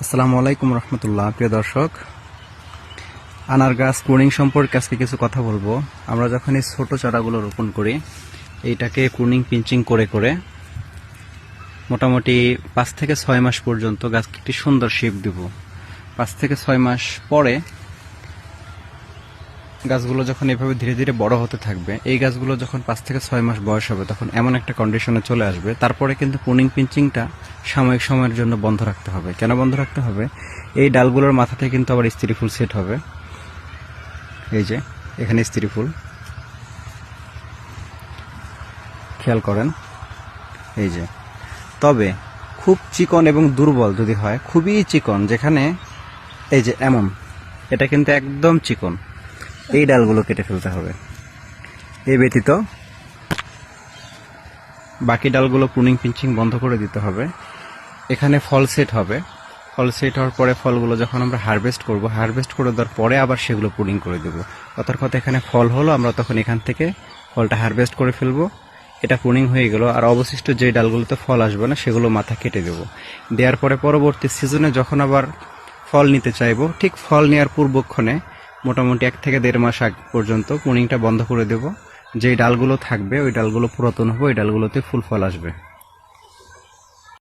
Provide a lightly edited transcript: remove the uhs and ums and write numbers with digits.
আসসালামু আলাইকুম রহমতুল্লাহ। প্রিয় দর্শক, আনার গাছ প্রুনিং সম্পর্কে আজকে কিছু কথা বলবো। আমরা যখন এই ছোট চারাগুলো রোপণ করি, এইটাকে প্রুনিং পিঞ্চিং করে করে মোটামুটি 5 থেকে 6 মাস পর্যন্ত গাছকে একটি সুন্দর শেপ দেব। 5 থেকে 6 মাস পরে গাছগুলো যখন এভাবে ধীরে ধীরে বড় হতে থাকবে, এই গাছগুলো যখন 5 থেকে 6 মাস বয়স হবে, তখন এমন একটা কন্ডিশনে চলে আসবে, তারপরে কিন্তু প্রুনিং পিঞ্চিংটা সাময়িক সময়ের জন্য বন্ধ রাখতে হবে। কেন বন্ধ রাখতে হবে? এই ডালগুলোর মাথাতে কিন্তু আবার স্ত্রী ফুল সেট হবে। এই যে এখানে স্ত্রী ফুল, খেয়াল করেন। এই যে, তবে খুব চিকন এবং দুর্বল যদি হয়, খুবই চিকন, যেখানে এই যে এমন, এটা কিন্তু একদম চিকন, এই ডালগুলো কেটে ফেলতে হবে। এই ব্যতীত বাকি ডালগুলো প্রুনিং পিঞ্চিং বন্ধ করে দিতে হবে। এখানে ফল সেট হবে। ফল সেট হওয়ার পরে ফলগুলো যখন আমরা হারভেস্ট করব, হারভেস্ট করে দেওয়ার পরে আবার সেগুলো প্রুনিং করে দেব। কথার কথা, এখানে ফল হলো, আমরা তখন এখান থেকে ফলটা হারভেস্ট করে ফেলবো। এটা প্রুনিং হয়ে গেল। আর অবশিষ্ট যে ডালগুলোতে ফল আসবে না, সেগুলো মাথা কেটে দেব। দেওয়ার পরে পরবর্তী সিজনে যখন আবার ফল নিতে চাইবো, ঠিক ফল নেওয়ার পূর্বক্ষণে মোটামুটি 1 থেকে 1.5 মাস আগ পর্যন্ত প্রুনিংটা বন্ধ করে দেব। যেই ডালগুলো থাকবে, ওই ডালগুলো পুরাতন হবে, ওই ডালগুলোতে ফুল ফল আসবে।